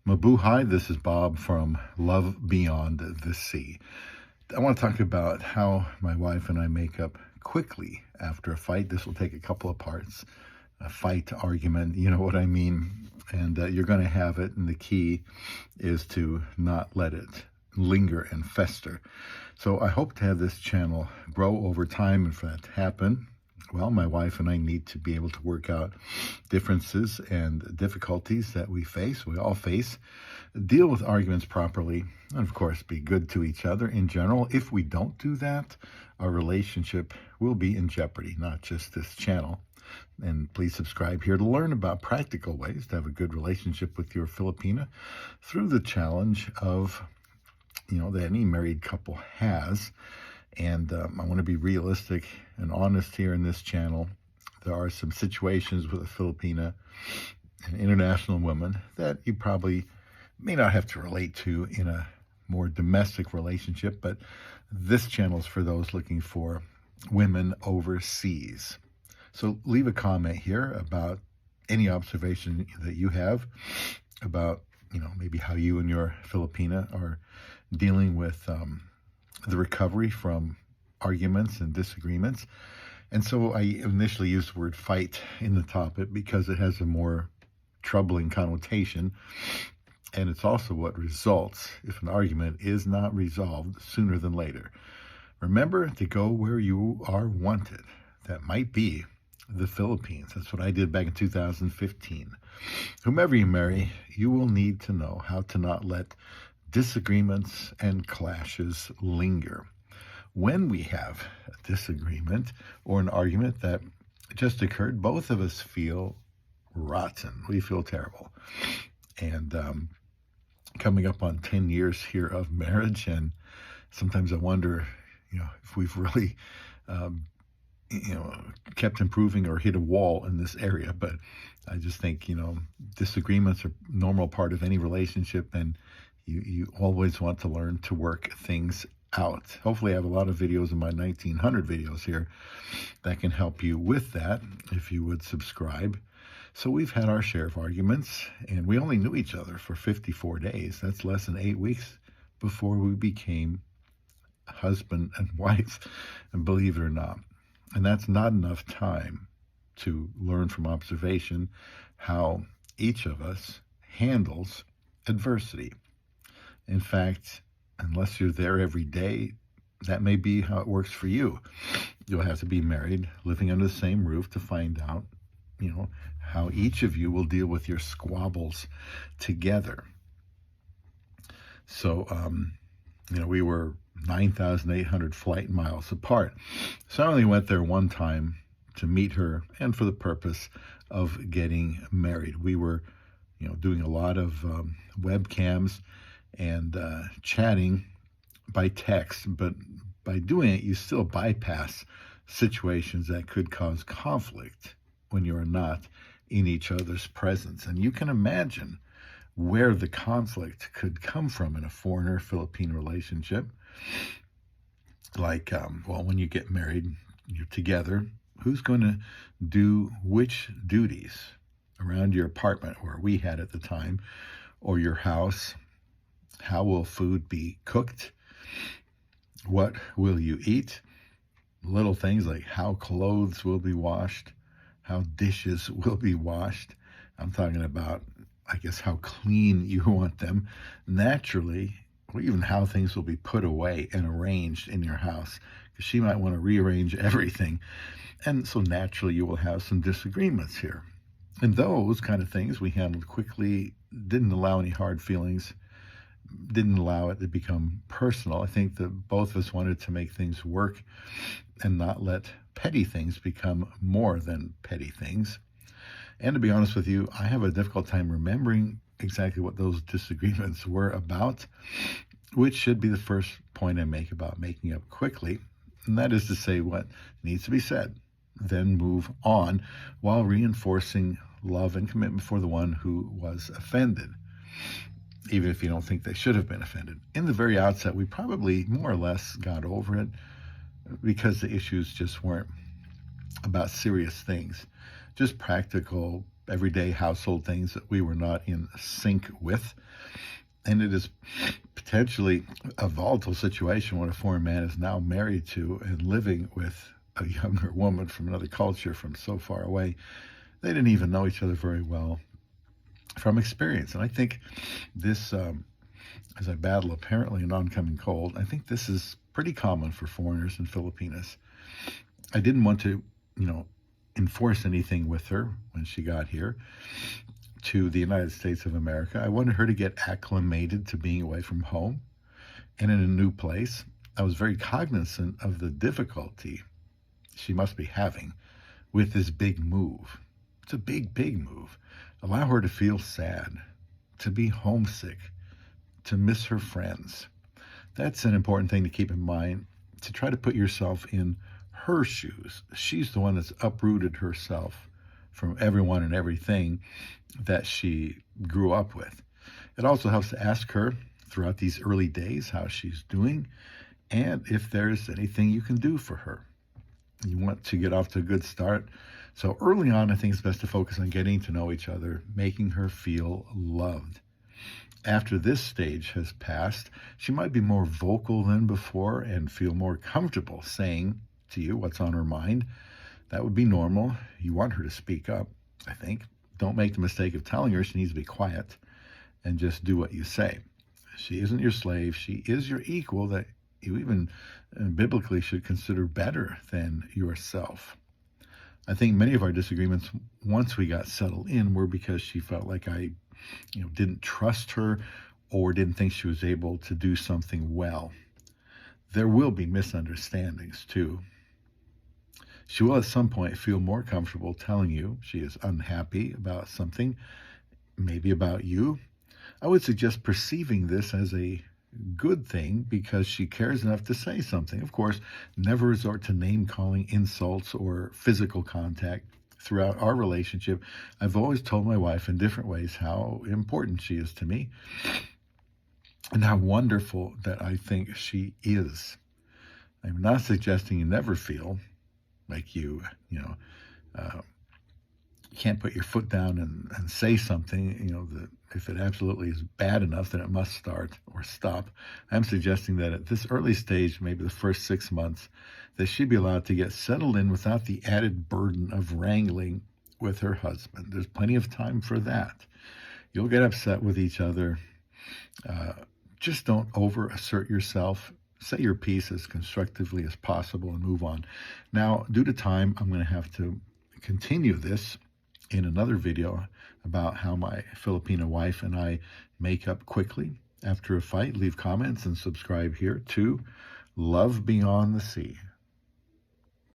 Mabuhay, this is Bob from Love Beyond the Sea. I want to talk about how my wife and I make up quickly after a fight. This will take a couple of parts. A fight, argument, you know what I mean? And you're going to have it, and the key is to not let it linger and fester. So I hope to have this channel grow over time, and for that to happen, well, my wife and I need to be able to work out differences and difficulties that we all face, deal with arguments properly, and of course, be good to each other in general. If we don't do that, our relationship will be in jeopardy, not just this channel. And please subscribe here to learn about practical ways to have a good relationship with your Filipina through the challenge of, that any married couple has. And I want to be realistic and honest here in this channel. There are some situations with a Filipina, an international woman, that you probably may not have to relate to in a more domestic relationship, but this channel is for those looking for women overseas. So leave a comment here about any observation that you have about, maybe how you and your Filipina are dealing with the recovery from arguments and disagreements. And so I initially used the word fight in the topic because it has a more troubling connotation. And it's also what results if an argument is not resolved sooner than later. Remember to go where you are wanted. That might be the Philippines. That's what I did back in 2015. Whomever you marry, you will need to know how to not let disagreements and clashes linger. When we have a disagreement or an argument that just occurred, both of us feel rotten. We feel terrible. And coming up on 10 years here of marriage, and sometimes I wonder, if we've really kept improving or hit a wall in this area. But I just think, disagreements are a normal part of any relationship, and you always want to learn to work things out. Hopefully I have a lot of videos in my 1900 videos here that can help you with that, if you would subscribe. So we've had our share of arguments, and we only knew each other for 54 days. That's less than 8 weeks before we became husband and wife, and believe it or not. And that's not enough time to learn from observation how each of us handles adversity. In fact, unless you're there every day, that may be how it works for you. You'll have to be married, living under the same roof, to find out, how each of you will deal with your squabbles together. So, we were 9,800 flight miles apart. So I only went there one time to meet her and for the purpose of getting married. We were, doing a lot of webcams and chatting by text, but by doing it, you still bypass situations that could cause conflict when you're not in each other's presence. And you can imagine where the conflict could come from in a foreigner-Philippine relationship. Like, when you get married, you're together. Who's going to do which duties around your apartment, where we had at the time, or your house? How will food be cooked? What will you eat? Little things like how clothes will be washed, how dishes will be washed. I'm talking about, how clean you want them. Naturally, or even how things will be put away and arranged in your house, because she might want to rearrange everything. And so naturally you will have some disagreements here. And those kind of things we handled quickly, didn't allow any hard feelings, didn't allow it to become personal. I think that both of us wanted to make things work and not let petty things become more than petty things. And to be honest with you, I have a difficult time remembering exactly what those disagreements were about, which should be the first point I make about making up quickly. And that is to say what needs to be said, then move on while reinforcing love and commitment for the one who was offended, even if you don't think they should have been offended. In the very outset, we probably more or less got over it because the issues just weren't about serious things, just practical everyday household things that we were not in sync with. And it is potentially a volatile situation when a foreign man is now married to and living with a younger woman from another culture from so far away. They didn't even know each other very well from experience. And I think this, as I battle apparently an oncoming cold, I think this is pretty common for foreigners in Filipinas. I didn't want to, enforce anything with her when she got here to the United States of America. I wanted her to get acclimated to being away from home and in a new place. I was very cognizant of the difficulty she must be having with this big move. It's a big, big move. Allow her to feel sad, to be homesick, to miss her friends. That's an important thing to keep in mind, to try to put yourself in her shoes. She's the one that's uprooted herself from everyone and everything that she grew up with. It also helps to ask her throughout these early days how she's doing and if there's anything you can do for her. You want to get off to a good start. So early on, I think it's best to focus on getting to know each other, making her feel loved. After this stage has passed, she might be more vocal than before and feel more comfortable saying to you what's on her mind. That would be normal. You want her to speak up, I think. Don't make the mistake of telling her she needs to be quiet and just do what you say. She isn't your slave. She is your equal that you even biblically should consider better than yourself. I think many of our disagreements, once we got settled in, were because she felt like I didn't trust her or didn't think she was able to do something well. There will be misunderstandings too. She will at some point feel more comfortable telling you she is unhappy about something, maybe about you. I would suggest perceiving this as a good thing because she cares enough to say something. Of course, never resort to name-calling, insults, or physical contact. Throughout our relationship, I've always told my wife in different ways how important she is to me and how wonderful that I think she is. I'm not suggesting you never feel like you can't put your foot down and say something, that if it absolutely is bad enough, then it must start or stop. I'm suggesting that at this early stage, maybe the first 6 months, that she be allowed to get settled in without the added burden of wrangling with her husband. There's plenty of time for that. You'll get upset with each other. Just don't over-assert yourself. Say your piece as constructively as possible and move on. Now, due to time, I'm going to have to continue this in another video about how my Filipina wife and I make up quickly after a fight. Leave comments and subscribe here to Love Beyond the Sea.